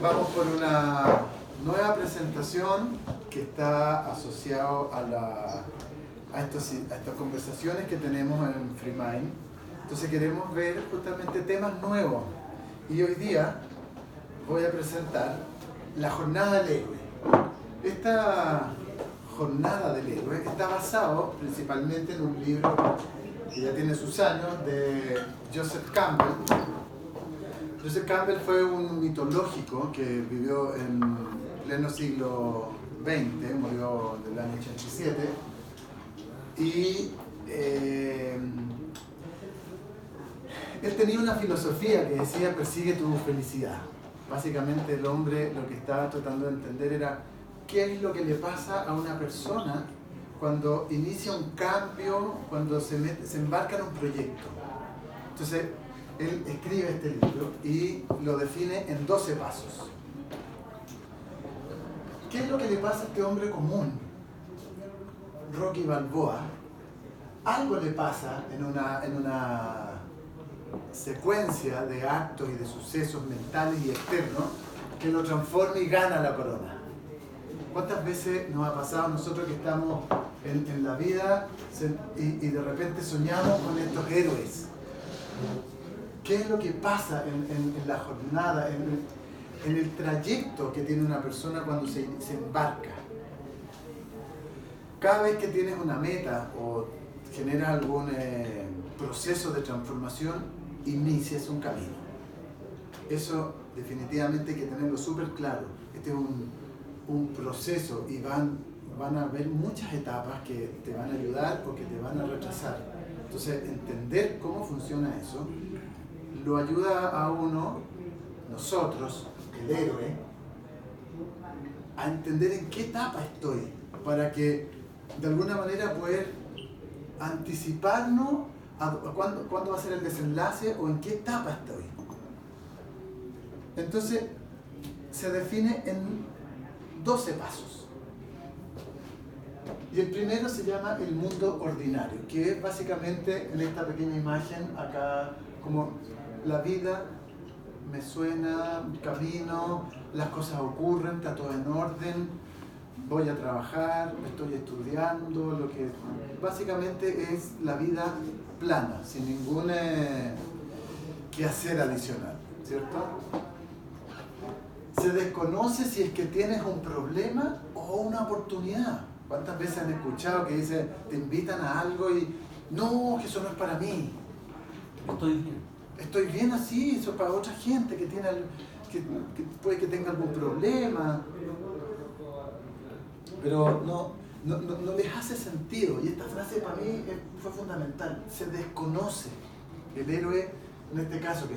Vamos por una nueva presentación que está asociado a estas conversaciones que tenemos en FreeMind. Entonces queremos ver justamente temas nuevos. Y hoy día voy a presentar la jornada del héroe. Esta jornada del héroe está basado principalmente en un libro que ya tiene sus años, de Joseph Campbell. Joseph Campbell fue un mitológico que vivió en pleno siglo XX, murió en el año 87, y él tenía una filosofía que decía: persigue tu felicidad. Básicamente el hombre lo que estaba tratando de entender era qué es lo que le pasa a una persona cuando inicia un cambio, cuando se embarca en un proyecto. Entonces él escribe este libro y lo define en 12 pasos. ¿Qué es lo que le pasa a este hombre común? Rocky Balboa, algo le pasa en una secuencia de actos y de sucesos mentales y externos que lo transforma y gana la corona. ¿Cuántas veces nos ha pasado a nosotros que estamos en la vida y de repente soñamos con estos héroes? ¿Qué es lo que pasa en la jornada, en el trayecto que tiene una persona cuando se embarca? Cada vez que tienes una meta o generas algún proceso de transformación, inicias un camino. Eso definitivamente hay que tenerlo súper claro. Este es un proceso y van a haber muchas etapas que te van a ayudar o que te van a retrasar. Entonces, entender cómo funciona eso lo ayuda a uno, nosotros, el héroe, a entender en qué etapa estoy, para que de alguna manera poder anticiparnos a cuándo va a ser el desenlace o en qué etapa estoy. Entonces, se define en 12 pasos. Y el primero se llama el mundo ordinario, que es básicamente en esta pequeña imagen acá, como la vida me suena, camino, las cosas ocurren, está todo en orden, voy a trabajar, estoy estudiando, lo que básicamente es la vida plana, sin ningún quehacer adicional, ¿cierto? Se desconoce si es que tienes un problema o una oportunidad. ¿Cuántas veces han escuchado que dice, te invitan a algo y no, que eso no es para mí? Estoy bien así, eso es para otra gente que puede que tenga algún problema. Pero no les hace sentido. Y esta frase para mí fue fundamental. Se desconoce. El héroe, en este caso,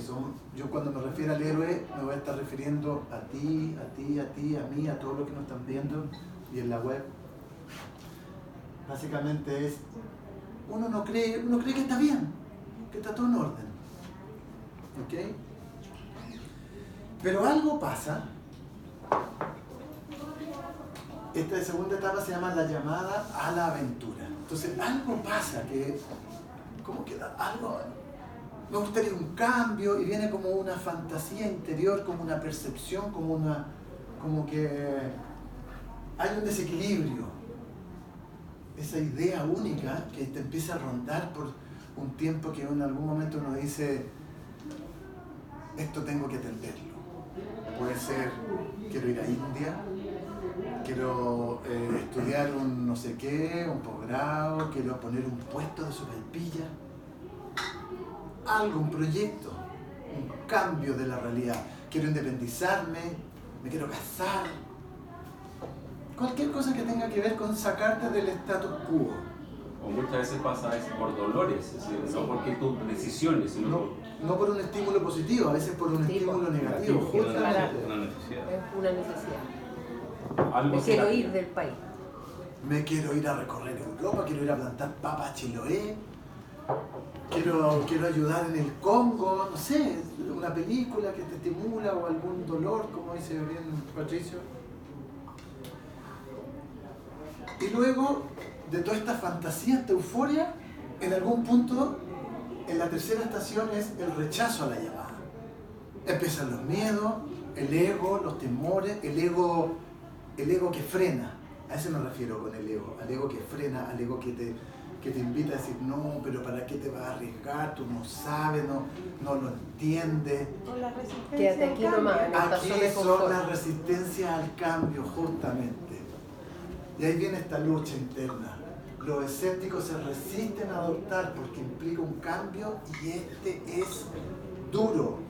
yo cuando me refiero al héroe, me voy a estar refiriendo a ti, a mí, a todos los que nos están viendo y en la web. Básicamente es, uno cree que está bien, que está todo en orden. ¿Ok? Pero algo pasa. Esta segunda etapa se llama la llamada a la aventura. Entonces algo pasa que, como que algo, me gustaría un cambio y viene como una fantasía interior, como una percepción, como que hay un desequilibrio. Esa idea única que te empieza a rondar por un tiempo que en algún momento uno dice, esto tengo que atenderlo. Puede ser, quiero ir a India, quiero estudiar un no sé qué, un posgrado, quiero poner un puesto de sopaipilla, algo, un proyecto, un cambio de la realidad. Quiero independizarme, me quiero casar. Cualquier cosa que tenga que ver con sacarte del status quo. O muchas veces pasa eso por dolores, es decir, no porque tus decisiones, sino no por un estímulo positivo, a veces por un estímulo negativo. Justamente. Una necesidad. Es una necesidad. algo Me quiero ir del país. Me quiero ir a recorrer Europa, quiero ir a plantar papas Chiloé, quiero ayudar en el Congo, no sé, una película que te estimula o algún dolor, como dice bien Patricio. Y luego de toda esta fantasía, esta euforia, en algún punto, en la tercera estación es el rechazo a la llamada. Empiezan los miedos, el ego, los temores, el ego que frena. A eso me refiero con el ego, al ego que frena, al ego que te invita a decir, no, pero ¿para qué te vas a arriesgar? Tú no sabes, no lo entiendes. O la resistencia Quédate al aquí cambio. nomás, en esta Aquí zona de son confort. las resistencias al cambio, justamente. Y ahí viene esta lucha interna. Los escépticos se resisten a adoptar porque implica un cambio y este es duro,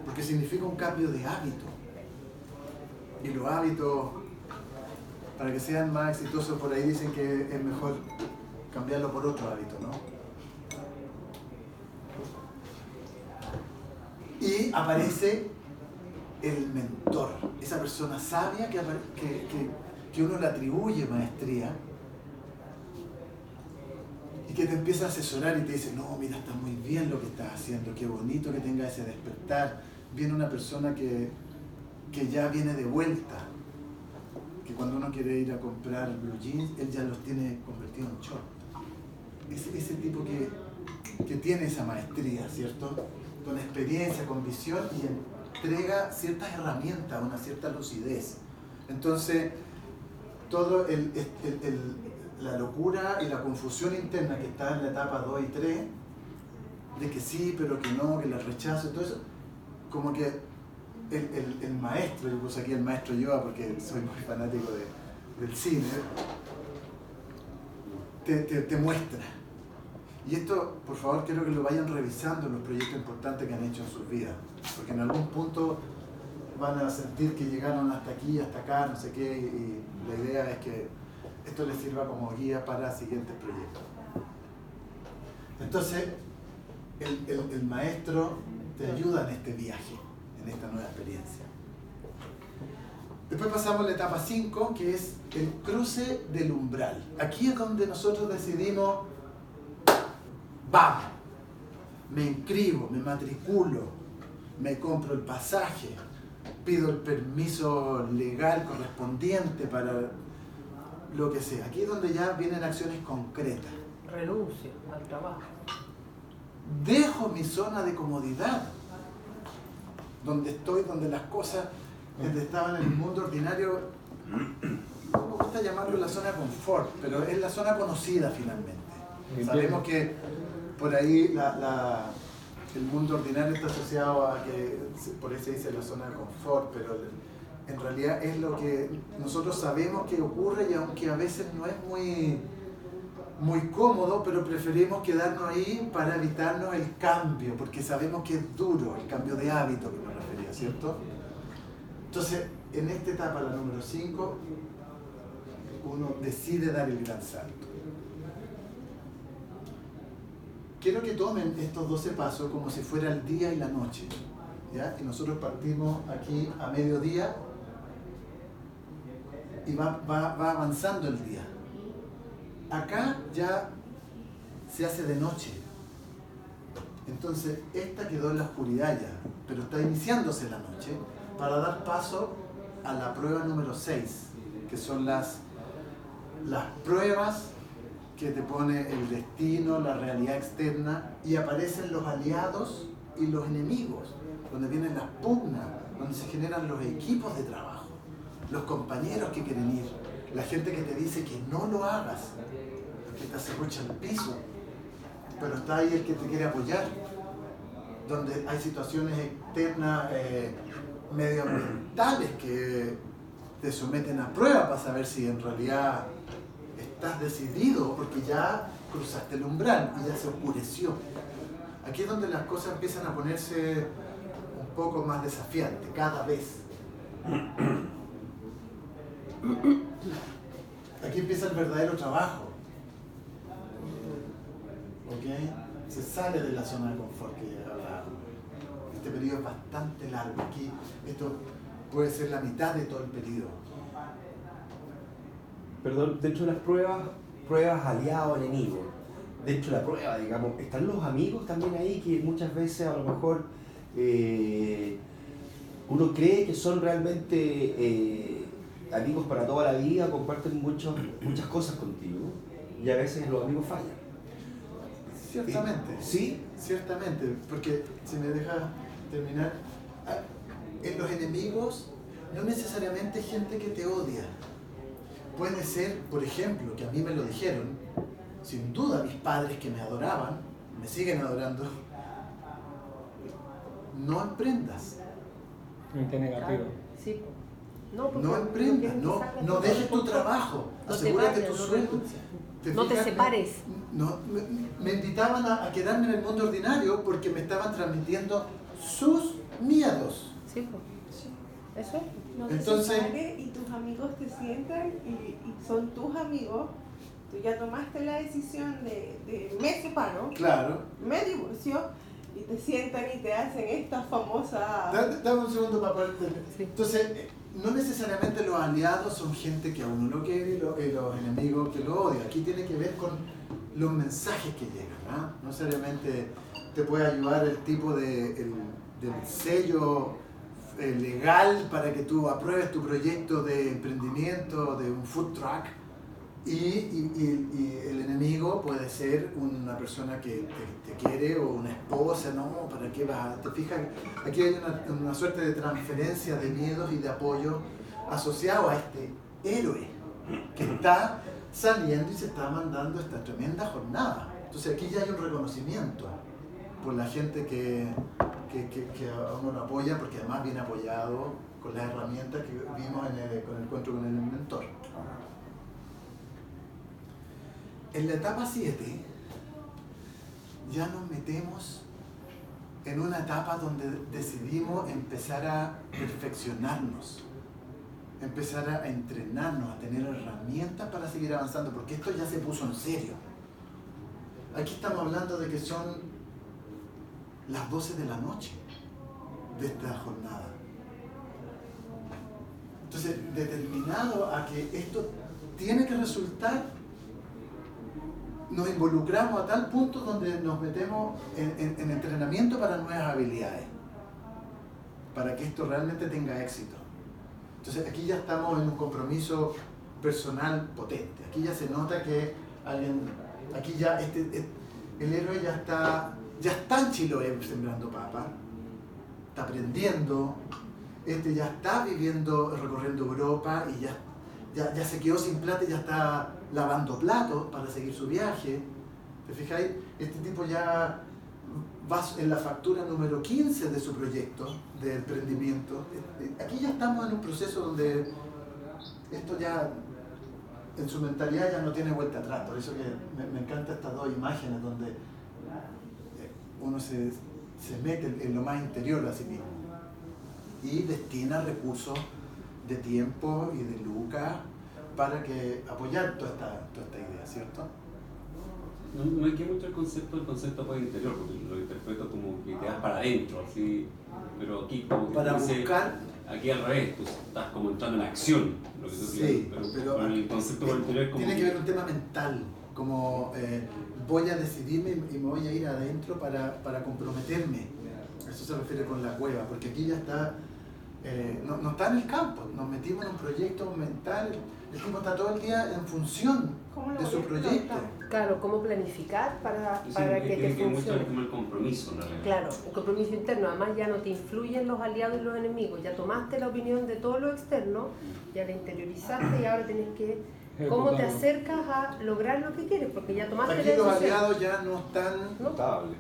porque significa un cambio de hábito. Y los hábitos, para que sean más exitosos, por ahí dicen que es mejor cambiarlo por otro hábito, ¿no? Y aparece el mentor, esa persona sabia que uno le atribuye maestría y que te empieza a asesorar y te dice, no, mira, está muy bien lo que estás haciendo, qué bonito que tenga ese despertar. Viene una persona que ya viene de vuelta, que cuando uno quiere ir a comprar blue jeans, él ya los tiene convertidos en short. Ese tipo que tiene esa maestría, ¿cierto? Con experiencia, con visión y entrega ciertas herramientas, una cierta lucidez. Entonces, todo la locura y la confusión interna que está en la etapa 2 y 3, de que sí, pero que no, que la rechazo, todo eso, como que el maestro, yo puse aquí el maestro Yoda porque soy muy fanático del cine, te muestra. Y esto, por favor, quiero que lo vayan revisando en los proyectos importantes que han hecho en sus vidas, porque en algún punto van a sentir que llegaron hasta aquí, hasta acá, no sé qué, y la idea es que esto les sirva como guía para siguientes proyectos. Entonces, el maestro te ayuda en este viaje, en esta nueva experiencia. Después pasamos a la etapa 5, que es el cruce del umbral. Aquí es donde nosotros decidimos, vamos, me inscribo, me matriculo, me compro el pasaje, pido el permiso legal correspondiente para lo que sea. Aquí es donde ya vienen acciones concretas. Renuncio al trabajo. Dejo mi zona de comodidad, donde estoy, donde las cosas estaban en el mundo ordinario, no me gusta llamarlo la zona de confort, pero es la zona conocida finalmente. Sabemos que por ahí el mundo ordinario está asociado a que, por eso se dice la zona de confort, pero en realidad es lo que nosotros sabemos que ocurre y aunque a veces no es muy cómodo, pero preferimos quedarnos ahí para evitarnos el cambio, porque sabemos que es duro el cambio de hábito que me refería, ¿cierto? Entonces, en esta etapa, la número 5, uno decide dar el gran salto. Quiero que tomen estos 12 pasos como si fuera el día y la noche, ¿ya? Y nosotros partimos aquí a mediodía y va avanzando el día. Acá ya se hace de noche. Entonces, esta quedó en la oscuridad ya, pero está iniciándose la noche para dar paso a la prueba número 6, que son las pruebas que te pone el destino, la realidad externa, y aparecen los aliados y los enemigos, donde vienen las pugnas, donde se generan los equipos de trabajo, los compañeros que quieren ir, la gente que te dice que no lo hagas, que te acerrucha al piso, pero está ahí el que te quiere apoyar, donde hay situaciones externas medioambientales que te someten a prueba para saber si en realidad estás decidido, porque ya cruzaste el umbral y ya se oscureció. Aquí es donde las cosas empiezan a ponerse un poco más desafiantes, cada vez. Aquí empieza el verdadero trabajo. ¿Ok? Se sale de la zona de confort que hablábamos. Este periodo es bastante largo. Aquí esto puede ser la mitad de todo el periodo. Perdón, dentro de las pruebas aliado, enemigo, dentro de la prueba, digamos, ¿están los amigos también ahí que muchas veces a lo mejor uno cree que son realmente amigos para toda la vida, comparten muchas cosas contigo y a veces los amigos fallan? Ciertamente. ¿Sí? Ciertamente, porque si me dejas terminar, en los enemigos no necesariamente gente que te odia. Puede ser, por ejemplo, que a mí me lo dijeron, sin duda mis padres que me adoraban, me siguen adorando, no emprendas. Mente negativo. Sí. No, porque No emprendas, quieren que salga no todo dejes tu junto. trabajo, No te asegúrate vayas, tu no sueldo. renuncies. No te fijas? separes. Me invitaban a quedarme en el mundo ordinario porque me estaban transmitiendo sus miedos. Sí, pues. Eso. No te Entonces- separes y tus amigos te sientan y son tus amigos. Tú ya tomaste la decisión de me separo, Claro. me divorcio y te sientan y te hacen esta famosa... Dame un segundo para poder entender. Sí. Entonces, no necesariamente los aliados son gente que a uno lo quiere y los enemigos que lo odian. Aquí tiene que ver con los mensajes que llegan. No necesariamente te puede ayudar el tipo del sello legal para que tú apruebes tu proyecto de emprendimiento, de un food truck. Y el enemigo puede ser una persona que te quiere o una esposa, ¿no? ¿Para qué vas? ¿Te fijas? Aquí hay una suerte de transferencia de miedos y de apoyo asociado a este héroe que está saliendo y se está mandando esta tremenda jornada. Entonces aquí ya hay un reconocimiento por la gente que a uno lo apoya, porque además viene apoyado con las herramientas que vimos con el encuentro con el mentor. En la etapa 7 ya nos metemos en una etapa donde decidimos empezar a perfeccionarnos, empezar a entrenarnos, a tener herramientas para seguir avanzando, porque esto ya se puso en serio. Aquí estamos hablando de que son las 12 de la noche de esta jornada. Entonces, determinado a que esto tiene que resultar, nos involucramos a tal punto donde nos metemos en entrenamiento para nuevas habilidades, para que esto realmente tenga éxito. Entonces aquí ya estamos en un compromiso personal potente. Aquí ya se nota que aquí ya el héroe ya está en Chiloé sembrando papa, está aprendiendo, ya está viviendo, recorriendo Europa y ya se quedó sin plata y ya está lavando platos para seguir su viaje. ¿Te fijáis? Este tipo ya va en la factura número 15 de su proyecto de emprendimiento. Aquí ya estamos en un proceso donde esto ya, en su mentalidad ya no tiene vuelta atrás. Por eso que me encantan estas dos imágenes donde uno se mete en lo más interior a sí mismo y destina recursos de tiempo y de lucas para apoyar toda esta idea, ¿cierto? No me queda mucho el concepto por interior, porque lo interpreto como que te vas para adentro, así, pero aquí como que Para tú dices, buscar. aquí al revés, tú estás como entrando en acción, lo que tú Sí, quieres, pero pero el concepto por interior es como tiene que ver un tema mental, como voy a decidirme y me voy a ir adentro para comprometerme. Eso se refiere con la cueva, porque aquí ya está, no está en el campo, nos metimos en un proyecto mental, el tipo está todo el día en función ¿Cómo lo de voy su a proyecto. explotar? Claro, cómo planificar para sí, que te tiene que mucho funcione. como el compromiso, en realidad. Claro, el compromiso interno, además ya no te influyen los aliados y los enemigos, ya tomaste la opinión de todo lo externo, ya la interiorizaste y ahora tenés que, ¿cómo te Ejecutarlo. acercas a lograr lo que quieres? Porque ya tomaste Aquí la los decisión. aliados ya no están, ¿No? Notable.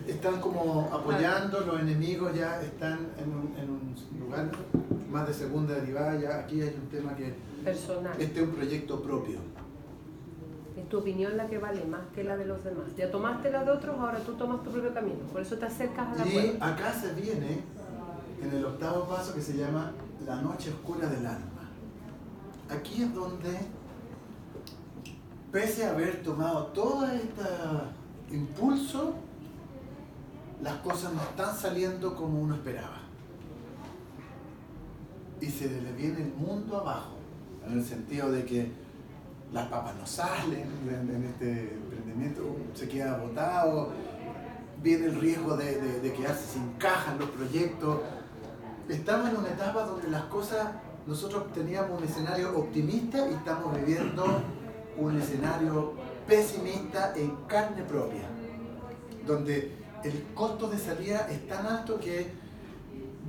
están como apoyando, los enemigos ya están en un lugar más de segunda derivada, ya aquí hay un tema que Personal. este es un proyecto propio. Es tu opinión la que vale más que la de los demás. Ya tomaste la de otros, ahora tú tomas tu propio camino. Por eso te acercas a la Y cueva. acá se viene en el octavo paso que se llama la noche oscura del alma. Aquí es donde, pese a haber tomado todo este impulso, las cosas no están saliendo como uno esperaba. Y se le viene el mundo abajo, en el sentido de que las papas no salen en este emprendimiento, se queda botado, viene el riesgo de quedarse sin caja en los proyectos. Estamos en una etapa donde las cosas, nosotros teníamos un escenario optimista y estamos viviendo un escenario pesimista en carne propia, donde el costo de salida es tan alto que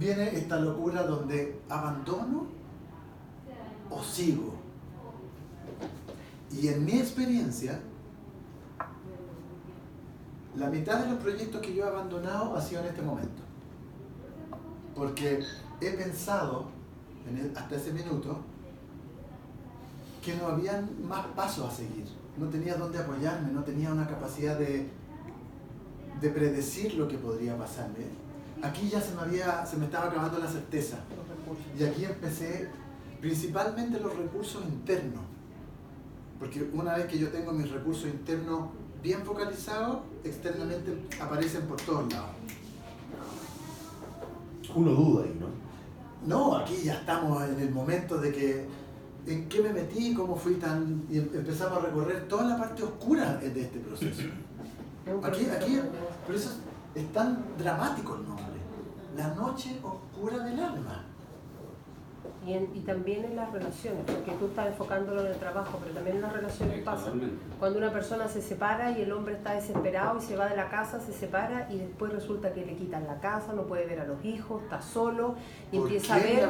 viene esta locura donde abandono o sigo. Y en mi experiencia, la mitad de los proyectos que yo he abandonado ha sido en este momento. Porque he pensado, hasta ese minuto, que no había más pasos a seguir. No tenía dónde apoyarme, no tenía una capacidad de predecir lo que podría pasarme. Aquí ya se me estaba acabando la certeza. Y aquí empecé principalmente los recursos internos. Porque una vez que yo tengo mis recursos internos bien focalizados, externamente aparecen por todos lados. Uno duda ahí, ¿no? No, aquí ya estamos en el momento de que en qué me metí, cómo fui tan... Y empezamos a recorrer toda la parte oscura de este proceso. Aquí, por eso es tan dramático el nombre. La noche oscura del alma. Y también en las relaciones, porque tú estás enfocándolo en el trabajo, pero también en las relaciones pasa. Totalmente. Cuando una persona se separa y el hombre está desesperado y se va de la casa, se separa y después resulta que le quitan la casa, no puede ver a los hijos, está solo y empieza a ver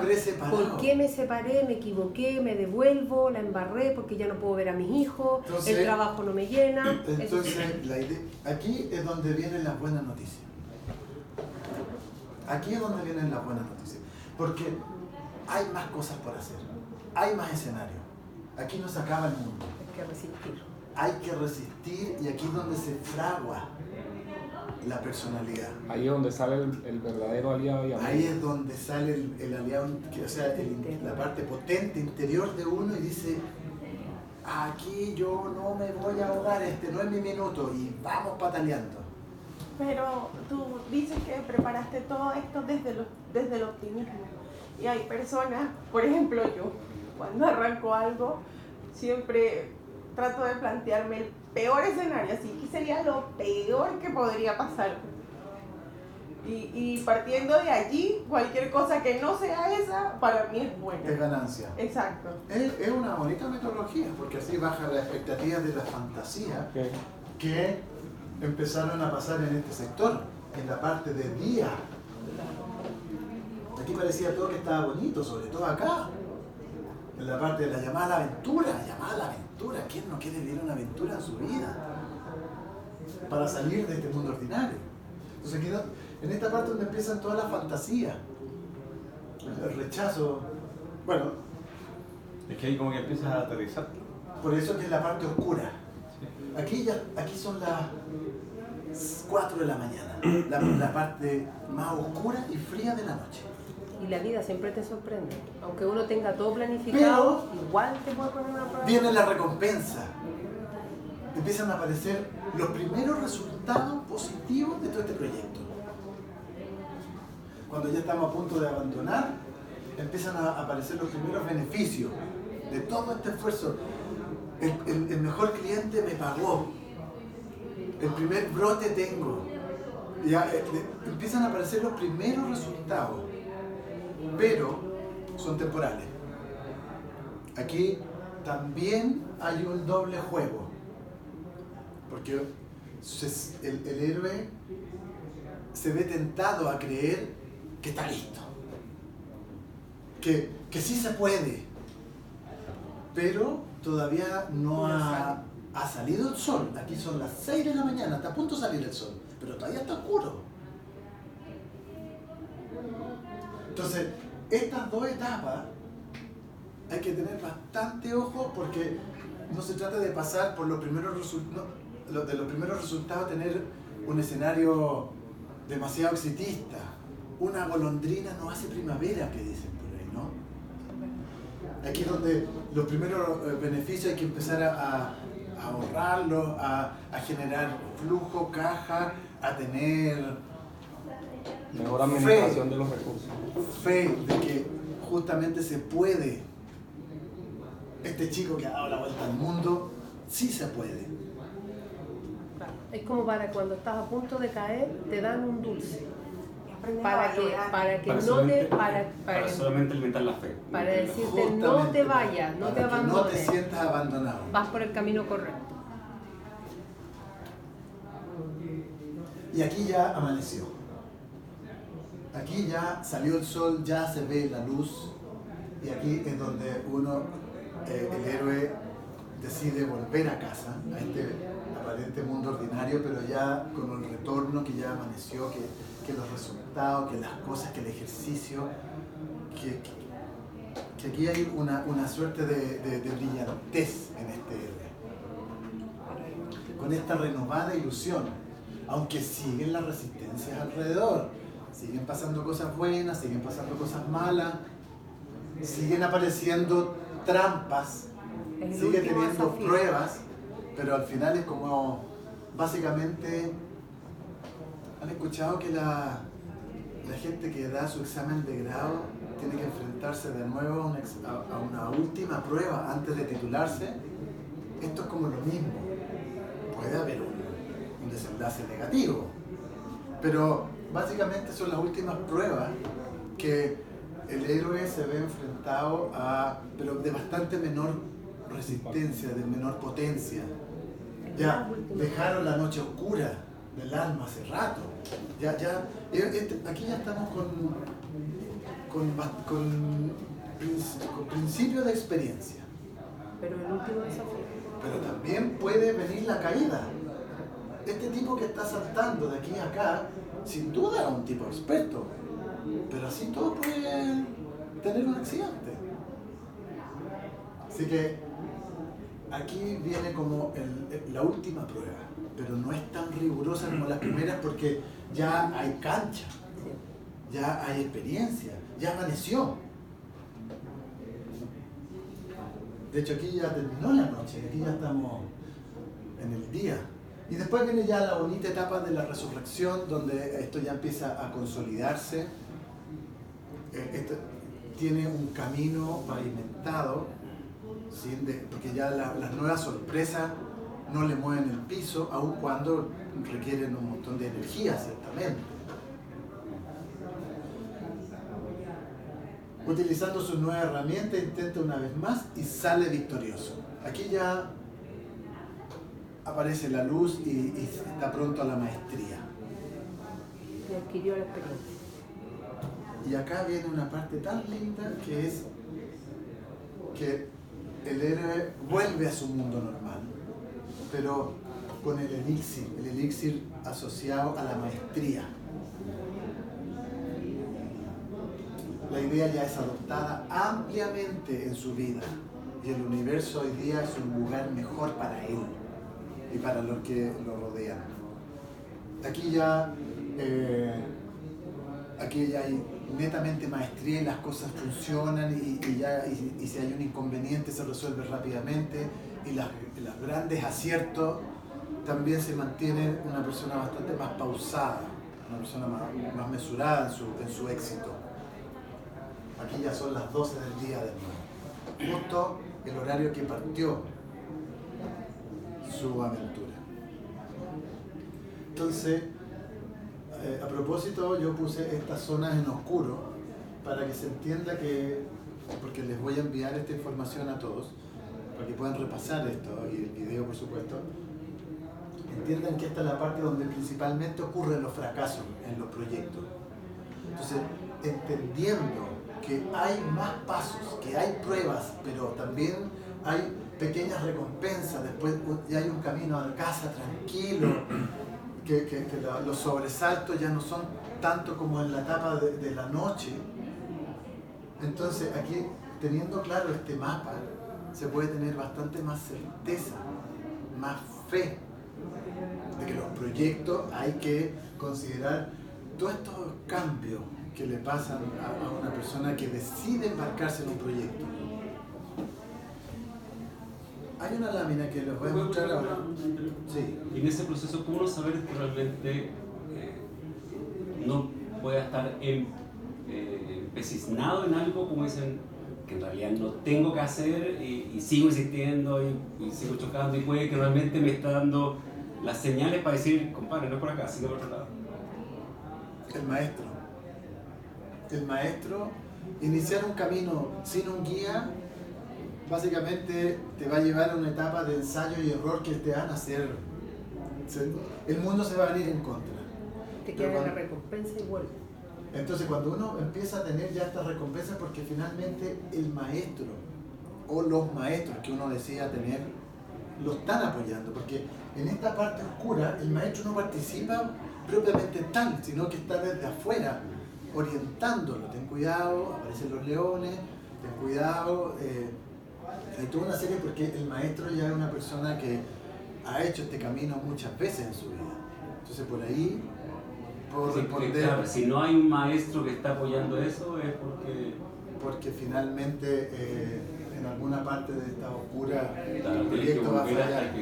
por qué me separé, me equivoqué, me devuelvo, la embarré porque ya no puedo ver a mis hijos, entonces, el trabajo no me llena. Entonces, la idea, aquí es donde vienen las buenas noticias. Aquí es donde vienen las buenas noticias. Porque hay más cosas por hacer, hay más escenarios. Aquí no se acaba el mundo. Hay que resistir. Hay que resistir y aquí es donde se fragua la personalidad. Ahí es donde sale el verdadero aliado y amigo. Ahí es donde sale el aliado, o sea, la parte potente interior de uno y dice, aquí yo no me voy a ahogar, este no es mi minuto y vamos pataleando. Pero tú dices que preparaste todo esto desde el optimismo. Y hay personas, por ejemplo yo, cuando arranco algo, siempre trato de plantearme el peor escenario, así que sería lo peor que podría pasar. Y partiendo de allí, cualquier cosa que no sea esa, para mí es buena. Es ganancia. Exacto. Es una bonita metodología, porque así baja las expectativas de la fantasía que empezaron a pasar en este sector, en la parte de día. Aquí parecía todo que estaba bonito, sobre todo acá. En la parte de la llamada a la aventura. ¿Quién no quiere vivir una aventura en su vida? Para salir de este mundo ordinario. Entonces aquí en esta parte donde empiezan todas las fantasías. El rechazo. Bueno. Es que ahí como que empiezas a aterrizar. Por eso que es la parte oscura. Aquí son las 4 de la mañana. La parte más oscura y fría de la noche. Y la vida siempre te sorprende. Aunque uno tenga todo planificado, igual te puede poner una prueba. Viene la recompensa. Empiezan a aparecer los primeros resultados positivos de todo este proyecto. Cuando ya estamos a punto de abandonar, empiezan a aparecer los primeros beneficios de todo este esfuerzo. El mejor cliente me pagó. El primer brote tengo. Ya, empiezan a aparecer los primeros resultados. Pero son temporales. Aquí también hay un doble juego, porque el héroe se ve tentado a creer que está listo, que sí se puede, pero todavía no ha salido el sol. Aquí son las 6 de la mañana, está a punto de salir el sol, pero todavía está oscuro. Entonces, estas dos etapas hay que tener bastante ojo porque no se trata de pasar por los primeros resultados, tener un escenario demasiado exitista. Una golondrina no hace primavera, que dicen por ahí, ¿no? Aquí es donde los primeros beneficios hay que empezar a ahorrarlos, a generar flujo, caja, a tener mejor administración de los recursos. Fe de que justamente se puede. Este chico que ha dado la vuelta al mundo, sí se puede. Claro. Es como para cuando estás a punto de caer, te dan un dulce. Para solamente alimentar la fe. Para decirte no te vayas, no te abandones. No te sientas abandonado. Vas por el camino correcto. Y aquí ya amaneció. aquí ya salió el sol, ya se ve la luz, y aquí es donde uno, el héroe, decide volver a casa, a este aparente mundo ordinario, pero ya con el retorno, que ya amaneció, que los resultados, que las cosas, que el ejercicio, que aquí hay una suerte de brillantez en este héroe, con esta renovada ilusión, aunque siguen las resistencias alrededor, siguen pasando cosas buenas, siguen pasando cosas malas, siguen apareciendo trampas, sigue teniendo pruebas, pero al final es como, básicamente, ¿han escuchado que la gente que da su examen de grado tiene que enfrentarse de nuevo a una última prueba antes de titularse? Esto es como lo mismo. Puede haber un desenlace negativo, pero básicamente son las últimas pruebas que el héroe se ve enfrentado a, pero de bastante menor resistencia, de menor potencia. Ya dejaron la noche oscura del alma hace rato. Aquí ya estamos con principio de experiencia. Pero el último desafío. Pero también puede venir la caída. Este tipo que está saltando de aquí a acá, sin duda es un tipo experto, pero así todo puede tener un accidente. Así que aquí viene como la última prueba, pero no es tan rigurosa como las primeras porque ya hay cancha, ya hay experiencia, ya amaneció. De hecho aquí ya terminó la noche, aquí ya estamos en el día. Y después viene ya la bonita etapa de la resurrección, donde esto ya empieza a consolidarse. Esto tiene un camino pavimentado, ¿sí? Porque ya las nuevas sorpresas no le mueven el piso, aun cuando requieren un montón de energía, ciertamente. Utilizando su nueva herramienta, intenta una vez más y sale victorioso. Aquí ya aparece la luz y está pronto a la maestría. Y adquirió la experiencia. Y acá viene una parte tan linda que es que el héroe vuelve a su mundo normal, pero con el elixir asociado a la maestría. La idea ya es adoptada ampliamente en su vida y el universo hoy día es un lugar mejor para él y para los que lo rodean. Aquí ya hay netamente maestría y las cosas funcionan y si hay un inconveniente se resuelve rápidamente y los grandes aciertos también se mantiene una persona bastante más pausada, una persona más mesurada en su éxito. Aquí ya son las 12 del día de nuevo, justo el horario que partió su aventura. Entonces, a propósito, yo puse estas zonas en oscuro para que se entienda que, porque les voy a enviar esta información a todos, para que puedan repasar esto y el video, por supuesto, entiendan que esta es la parte donde principalmente ocurren los fracasos en los proyectos. Entonces, entendiendo que hay más pasos, que hay pruebas, pero también hay pequeñas recompensas, después ya hay un camino a casa tranquilo, que los sobresaltos ya no son tanto como en la etapa de la noche. Entonces aquí, teniendo claro este mapa, se puede tener bastante más certeza, más fe de que los proyectos hay que considerar todos estos cambios que le pasan a una persona que decide embarcarse en un proyecto. Hay una lámina que les voy a mostrar ahora. Sí. Y en ese proceso, ¿cómo no saber que realmente no pueda estar empeciznado en algo, como dicen, que en realidad no tengo que hacer y sigo insistiendo y sigo chocando y puede que realmente me está dando las señales para decir, compadre, no es por acá, sino por otro lado? El maestro, iniciar un camino sin un guía, básicamente te va a llevar a una etapa de ensayo y error que te van a hacer. El mundo se va a venir en contra. Te queda la recompensa y vuelve. Entonces cuando uno empieza a tener ya estas recompensas, porque finalmente el maestro o los maestros que uno desea tener, lo están apoyando, porque en esta parte oscura el maestro no participa propiamente tal, sino que está desde afuera orientándolo. Ten cuidado, aparecen los leones, ten cuidado, hay toda una serie, porque el maestro ya es una persona que ha hecho este camino muchas veces en su vida. Entonces por ahí puedo responder. Claro, si no hay un maestro que está apoyando eso es porque finalmente en alguna parte de esta oscura el proyecto va a fallar.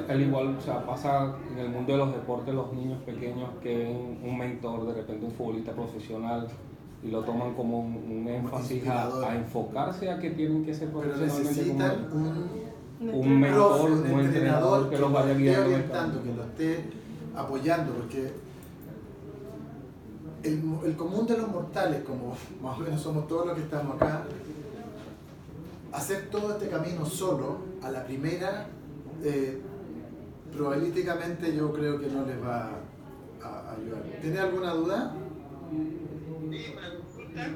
Al igual, o sea, pasa en el mundo de los deportes, los niños pequeños que ven un mentor, de repente un futbolista profesional, y lo toman como un énfasis a enfocarse a que tienen que ser profesionalmente. Pero necesitan un mentor, un entrenador que los vaya guiando, orientando, que lo esté apoyando, porque el común de los mortales, como más o menos somos todos los que estamos acá, hacer todo este camino solo, a la primera, probabilísticamente yo creo que no les va a ayudar. ¿Tiene alguna duda? Sí, para consultar,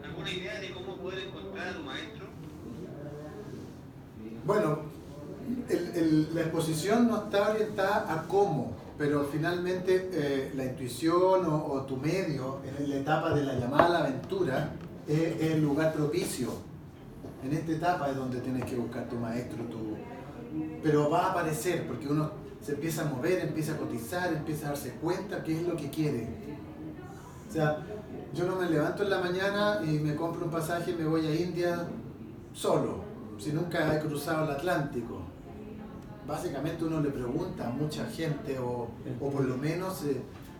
¿alguna idea de cómo poder encontrar a tu maestro? Bueno, la exposición no está orientada a cómo, pero finalmente la intuición o tu medio, en la etapa de la llamada a la aventura, es el lugar propicio. En esta etapa es donde tienes que buscar tu maestro, pero va a aparecer, porque uno se empieza a mover, empieza a cotizar, empieza a darse cuenta qué es lo que quiere. O sea, yo no me levanto en la mañana y me compro un pasaje y me voy a India solo, si nunca he cruzado el Atlántico. Básicamente uno le pregunta a mucha gente o por lo menos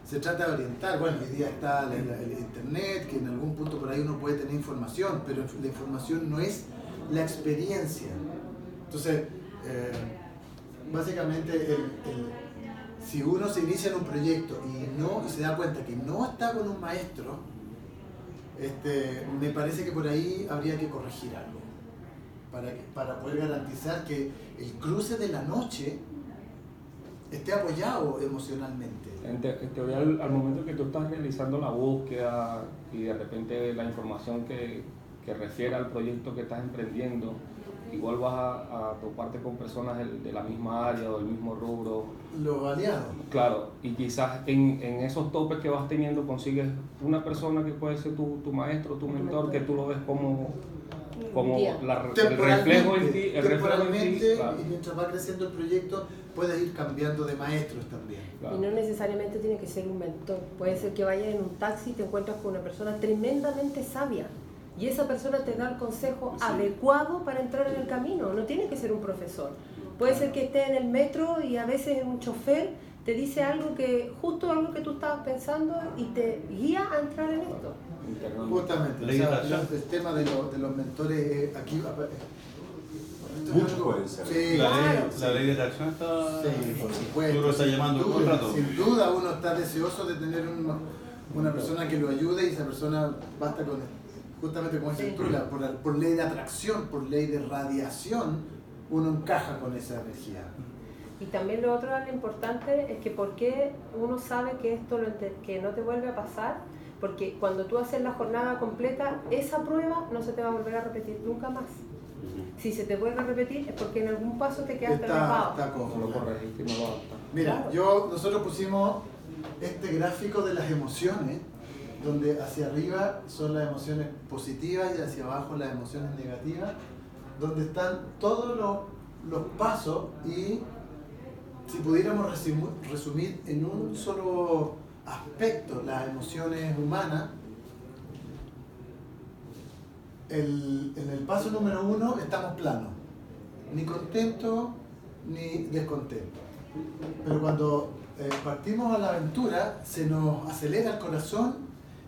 se trata de orientar. Bueno, hoy día está el internet, que en algún punto por ahí uno puede tener información, pero la información no es la experiencia. Entonces, básicamente si uno se inicia en un proyecto y se da cuenta que no está con un maestro, me parece que por ahí habría que corregir algo para poder garantizar que el cruce de la noche esté apoyado emocionalmente. En teoría, al momento que tú estás realizando la búsqueda y de repente la información que refiere al proyecto que estás emprendiendo, igual vas a toparte con personas de la misma área o del mismo rubro. Los aliados. Claro, y quizás en esos topes que vas teniendo consigues una persona que puede ser tu maestro, tu mentor, que tú lo ves como el reflejo en ti. Temporalmente, claro. Y mientras va creciendo el proyecto, puedes ir cambiando de maestros también. Claro. Y no necesariamente tiene que ser un mentor. Puede ser que vayas en un taxi y te encuentras con una persona tremendamente sabia. Y esa persona te da el consejo adecuado para entrar en el camino. No tiene que ser un profesor. Puede ser que esté en el metro y a veces un chofer te dice justo algo que tú estabas pensando y te guía a entrar en esto. Justamente, el tema de los mentores aquí. Muchos pueden ser. Sí, La ley de atracción está. Sí, por supuesto. Tú lo estás llamando todo el rato. Sin duda uno está deseoso de tener una persona que lo ayude, y esa persona basta con, justamente como dices tú, por ley de atracción, por ley de radiación, uno encaja con esa energía. Y también lo otro importante es que por qué uno sabe que esto que no te vuelve a pasar, porque cuando tú haces la jornada completa, esa prueba no se te va a volver a repetir nunca más. Si se te vuelve a repetir es porque en algún paso te quedaste atrapado. No lo corregiste y no lo adaptaste. Mira, nosotros pusimos este gráfico de las emociones, donde hacia arriba son las emociones positivas y hacia abajo las emociones negativas, donde están todos los pasos, y si pudiéramos resumir en un solo aspecto las emociones humanas, en el paso número 1 estamos planos, ni contentos ni descontentos. Pero cuando partimos a la aventura, se nos acelera el corazón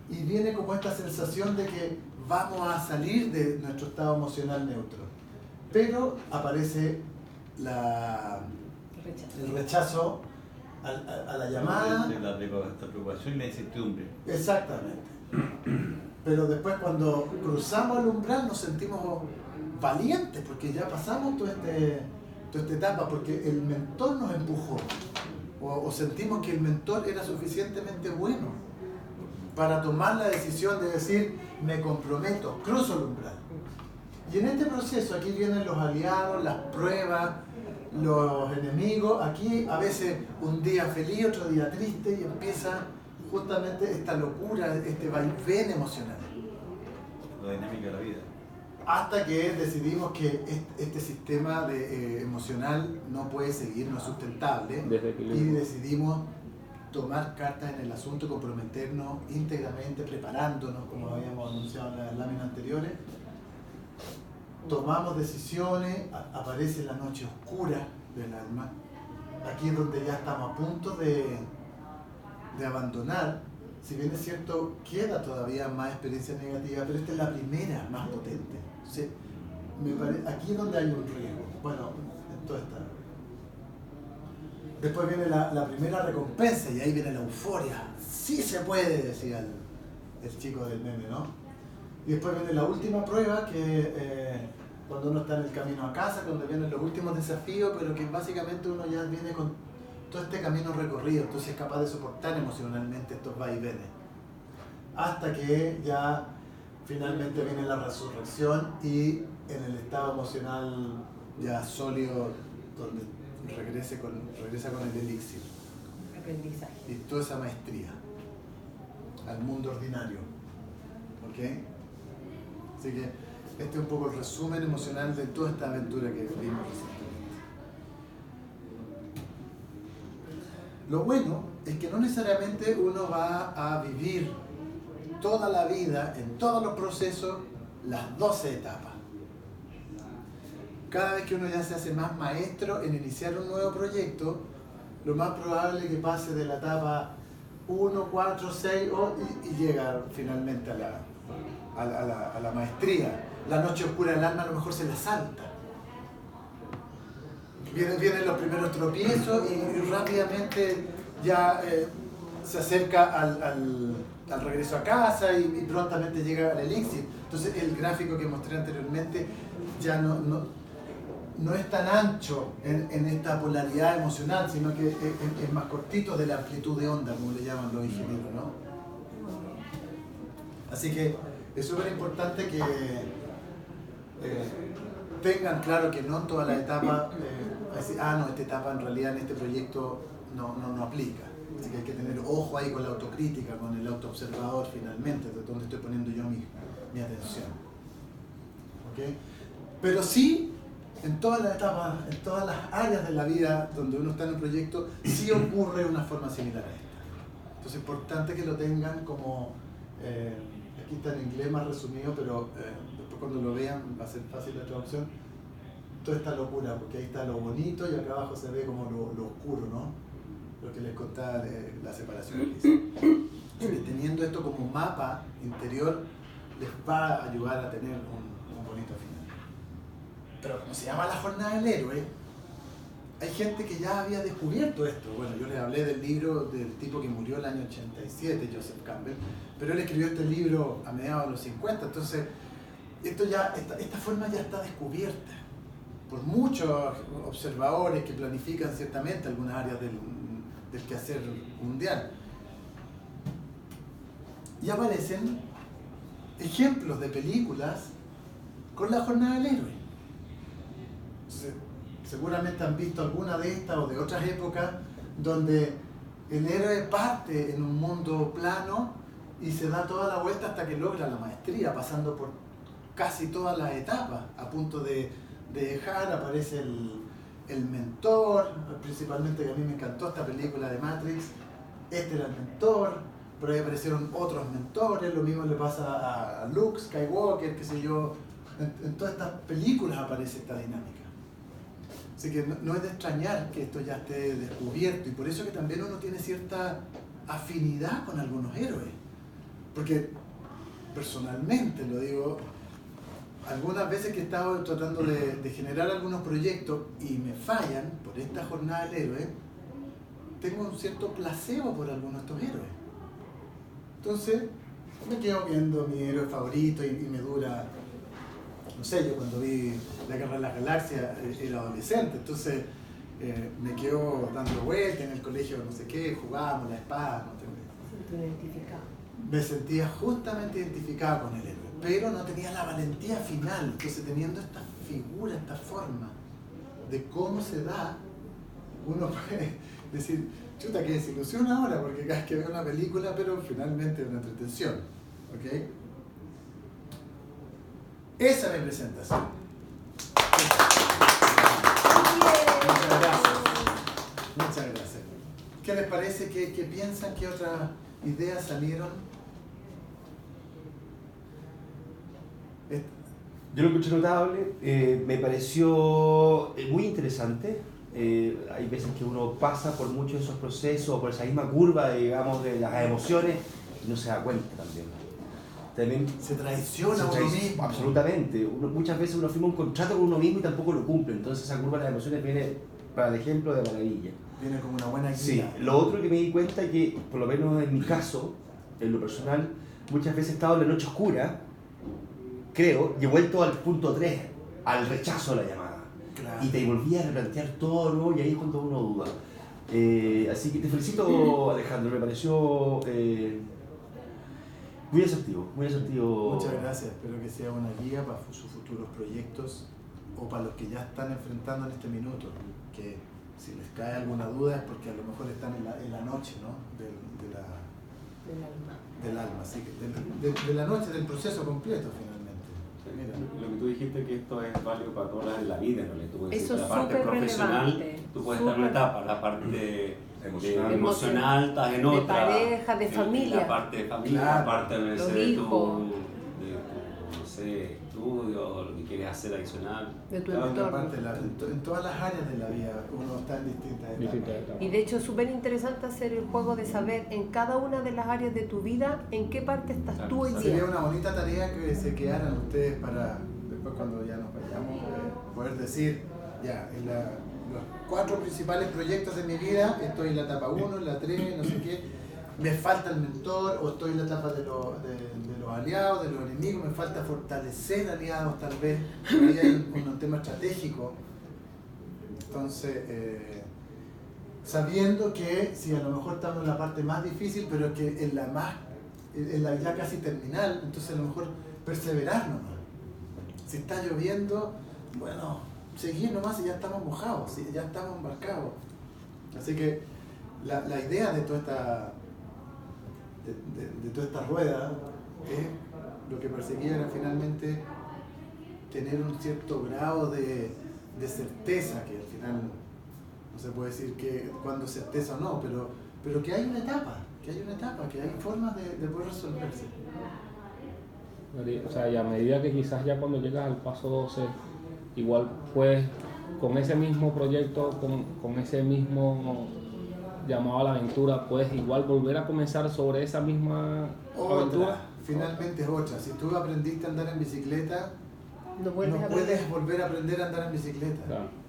y viene como esta sensación de que vamos a salir de nuestro estado emocional neutro. Pero aparece el rechazo a la llamada. La preocupación y la incertidumbre. Exactamente. Pero después, cuando cruzamos el umbral, nos sentimos valientes, porque ya pasamos toda esta etapa, porque el mentor nos empujó. o sentimos que el mentor era suficientemente bueno para tomar la decisión de decir, me comprometo, cruzo el umbral. Y en este proceso aquí vienen los aliados, las pruebas, los enemigos. Aquí a veces un día feliz, otro día triste, y empieza justamente esta locura, este vaivén emocional. La dinámica de la vida. Hasta que decidimos que este sistema emocional no puede seguir, no es sustentable, y decidimos tomar cartas en el asunto, comprometernos íntegramente, preparándonos, como habíamos anunciado en las láminas anteriores. Tomamos decisiones, aparece la noche oscura del alma. Aquí es donde ya estamos a punto de abandonar. Si bien es cierto, queda todavía más experiencia negativa, pero esta es la primera, más potente. O sea, aquí es donde hay un riesgo. Bueno, en toda esta. Después viene la primera recompensa y ahí viene la euforia. Sí se puede, decía el chico del meme, ¿no? Y después viene la última prueba, que cuando uno está en el camino a casa, cuando vienen los últimos desafíos, pero que básicamente uno ya viene con todo este camino recorrido, entonces es capaz de soportar emocionalmente estos vaivenes. Hasta que ya finalmente viene la resurrección y en el estado emocional ya sólido, donde regresa con el elixir. Aprendizaje. Y toda esa maestría al mundo ordinario. ¿Ok? Así que este es un poco el resumen emocional de toda esta aventura que vimos recientemente. Lo bueno es que no necesariamente uno va a vivir toda la vida, en todos los procesos, las 12 etapas. Cada vez que uno ya se hace más maestro en iniciar un nuevo proyecto, lo más probable es que pase de la etapa 1, 4, 6 y llega finalmente a la maestría. La noche oscura del alma a lo mejor se la salta. Vienen los primeros tropiezos y rápidamente ya se acerca al regreso a casa y prontamente llega al elixir. Entonces el gráfico que mostré anteriormente ya no es tan ancho en esta polaridad emocional, sino que es más cortito de la amplitud de onda, como le llaman los ingenieros, ¿no? Así que es súper importante que tengan claro que no en todas las etapas, decir, no, esta etapa en realidad en este proyecto no aplica. Así que hay que tener ojo ahí con la autocrítica, con el autoobservador finalmente, de donde estoy poniendo yo mi atención. ¿Okay? Pero sí, en todas las etapas, en todas las áreas de la vida donde uno está en un proyecto, sí ocurre una forma similar a esta. Entonces es importante que lo tengan como, aquí está en inglés más resumido, pero después cuando lo vean va a ser fácil la traducción, toda esta locura, porque ahí está lo bonito y acá abajo se ve como lo oscuro, ¿no? Lo que les contaba de la separación. Entonces, teniendo esto como mapa interior, les va a ayudar a tener un bonito final. Pero como se llama la jornada del héroe, hay gente que ya había descubierto esto. Bueno, yo les hablé del libro del tipo que murió el año 87, Joseph Campbell, pero él escribió este libro a mediados de los 50, entonces esta forma ya está descubierta por muchos observadores que planifican ciertamente algunas áreas del quehacer mundial. Y aparecen ejemplos de películas con la jornada del héroe. Seguramente han visto alguna de estas o de otras épocas donde el héroe parte en un mundo plano y se da toda la vuelta hasta que logra la maestría, pasando por casi todas las etapas, a punto de dejar. Aparece el mentor, principalmente, que a mí me encantó esta película de Matrix. Este era el mentor, pero ahí aparecieron otros mentores. Lo mismo le pasa a Luke Skywalker, qué sé yo. En todas estas películas aparece esta dinámica. Así que no es de extrañar que esto ya esté descubierto, y por eso que también uno tiene cierta afinidad con algunos héroes. Porque personalmente, lo digo, algunas veces que he estado tratando de generar algunos proyectos y me fallan por esta jornada del héroe, tengo un cierto placebo por algunos de estos héroes. Entonces me quedo viendo mi héroe favorito y me dura, no sé, yo cuando vi La Guerra de las Galaxias era adolescente, entonces me quedo dando vueltas en el colegio, no sé qué, jugábamos la espada, me sentía justamente identificado con el héroe, pero no tenía la valentía final. Entonces, teniendo esta figura, esta forma de cómo se da, uno puede decir, chuta, qué desilusión ahora, porque cada vez que veo una película, pero finalmente es una entretención. ¿Ok? Esa es mi presentación. Muchas gracias. Muchas gracias. ¿Qué les parece? ¿Qué piensan? ¿Qué otras ideas salieron? Yo lo escuché notable, me pareció muy interesante. Hay veces que uno pasa por muchos de esos procesos, por esa misma curva, digamos, de las emociones y no se da cuenta también se traiciona uno mismo. Absolutamente. Muchas veces uno firma un contrato con uno mismo y tampoco lo cumple. Entonces esa curva de las emociones viene, para el ejemplo, de maravilla. Viene como una buena guía. Sí. Lo otro que me di cuenta es que, por lo menos en mi caso, en lo personal, muchas veces he estado en la noche oscura, creo, y he vuelto al punto 3, al rechazo de la llamada. Claro. Y te volví a replantear todo de nuevo y ahí es cuando uno duda. Así que te felicito, Alejandro, me pareció muy asertivo, muy asertivo. Muchas gracias, espero que sea una guía para sus futuros proyectos o para los que ya están enfrentando en este minuto, que si les cae alguna duda es porque a lo mejor están en la noche, ¿no? Del alma, así que de la noche, del proceso completo finalmente. Mira. Lo que tú dijiste que esto es válido para todas en la vida, ¿no? Tú puedes eso decir, la parte profesional, relevante. tú puedes estar en una etapa, la parte emocional, estás en otra. De pareja, de familia. La parte de familia, claro. la parte de tu no sé, estudio, lo que quieres hacer adicional. De tu claro, entorno. Parte en todas las áreas de la vida uno está en distintas etapas. Y de hecho es súper interesante hacer el juego de saber en cada una de las áreas de tu vida en qué parte estás tú hoy día. Sería una bonita tarea que se quedaran ustedes para después cuando ya nos vayamos poder decir ya en los 4 principales proyectos de mi vida estoy en la etapa 1, en la 3, no sé qué, me falta el mentor o estoy en la etapa de los aliados, de los enemigos, me falta fortalecer aliados tal vez, ahí hay un tema estratégico. Entonces, sabiendo que si a lo mejor estamos en la parte más difícil, pero que en la ya casi terminal, entonces a lo mejor perseverar nomás. Si está lloviendo, bueno, seguir nomás y ya estamos mojados, ya estamos embarcados. Así que la idea de toda esta rueda es lo que perseguía era finalmente tener un cierto grado de certeza, que al final no se puede decir que cuando certeza o no, pero que hay una etapa, que hay formas de poder resolverse. O sea, y a medida que quizás ya cuando llegas al paso 12, igual puedes, con ese mismo proyecto, con ese mismo llamado a la aventura, puedes igual volver a comenzar sobre esa misma aventura. Finalmente es otra. Si tú aprendiste a andar en bicicleta, no puedes volver a aprender a andar en bicicleta. Claro.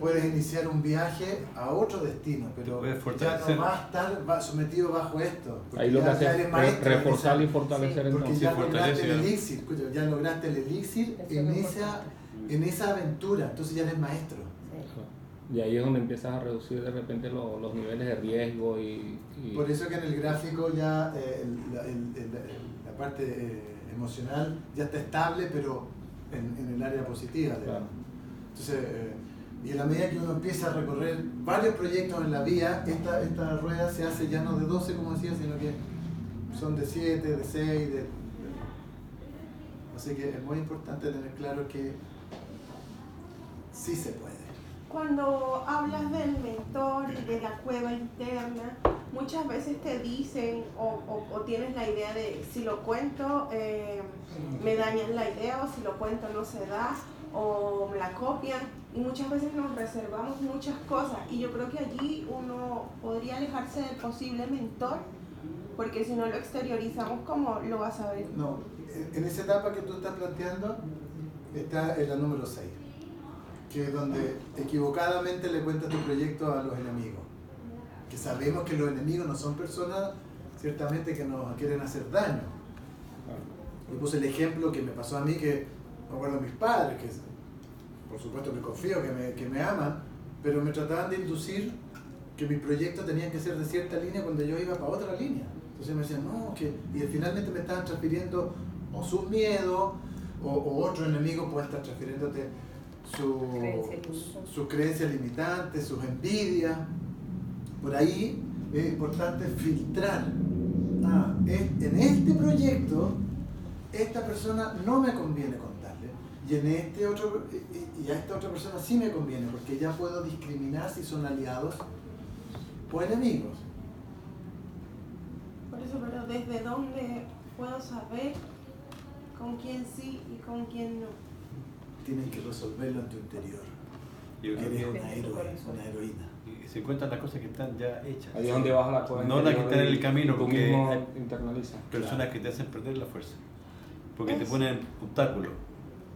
Puedes iniciar un viaje a otro destino, pero ya no va a estar sometido bajo esto. Ahí lo que haces es reforzar y fortalecer porque entonces. ya lograste el elixir, ya lograste el elixir en esa aventura, entonces ya eres maestro. Y ahí es donde empiezas a reducir de repente los niveles de riesgo y... Por eso que en el gráfico ya la parte emocional ya está estable, pero en el área positiva. Claro. Entonces, y en la medida que uno empieza a recorrer varios proyectos en la vía, esta rueda se hace ya no de 12, como decía, sino que son de 7, de 6, Así que es muy importante tener claro que sí se puede. Cuando hablas del mentor y de la cueva interna, muchas veces te dicen o tienes la idea de si lo cuento me dañan la idea, o si lo cuento no se da, o me la copian, y muchas veces nos reservamos muchas cosas, y yo creo que allí uno podría alejarse del posible mentor, porque si no lo exteriorizamos, ¿cómo lo vas a ver? No, en esa etapa que tú estás planteando está en la número 6. Que es donde equivocadamente le cuentas tu proyecto a los enemigos. Que sabemos que los enemigos no son personas ciertamente que nos quieren hacer daño. Yo puse el ejemplo que me pasó a mí, que me acuerdo de mis padres, que por supuesto que confío que me aman, pero me trataban de inducir que mis proyectos tenían que ser de cierta línea cuando yo iba para otra línea. Entonces me decían, no, y finalmente me estaban transfiriendo o sus miedos, o otro enemigo puede estar transfiriéndote sus creencias limitantes, sus envidias. Por ahí es importante filtrar. En este proyecto, esta persona no me conviene contarle, y a esta otra persona sí me conviene, porque ya puedo discriminar si son aliados o enemigos. Por eso, pero ¿desde dónde puedo saber con quién sí y con quién no? Tienes que resolverlo en tu interior. Eres una heroína. Y se encuentran las cosas que están ya hechas. Ahí es donde baja la cuenta. No las que están en el camino, tú porque mismo hay internalizas. personas que te hacen perder la fuerza. Porque te ponen obstáculos.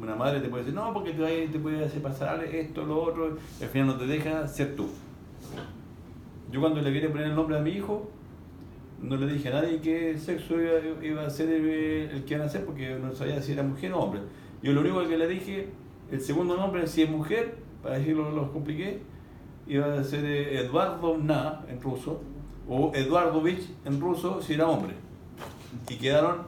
Una madre te puede decir, no, porque te puede hacer pasar esto, lo otro, y al final no te deja ser tú. Yo cuando le quería poner el nombre a mi hijo, no le dije a nadie qué sexo iba a ser el que iban a hacer, porque no sabía si era mujer o hombre. Yo lo único que le dije, el segundo nombre, si es mujer, para decirlo lo compliqué, iba a ser Eduardovna en ruso, o Eduardovich en ruso si era hombre. Y quedaron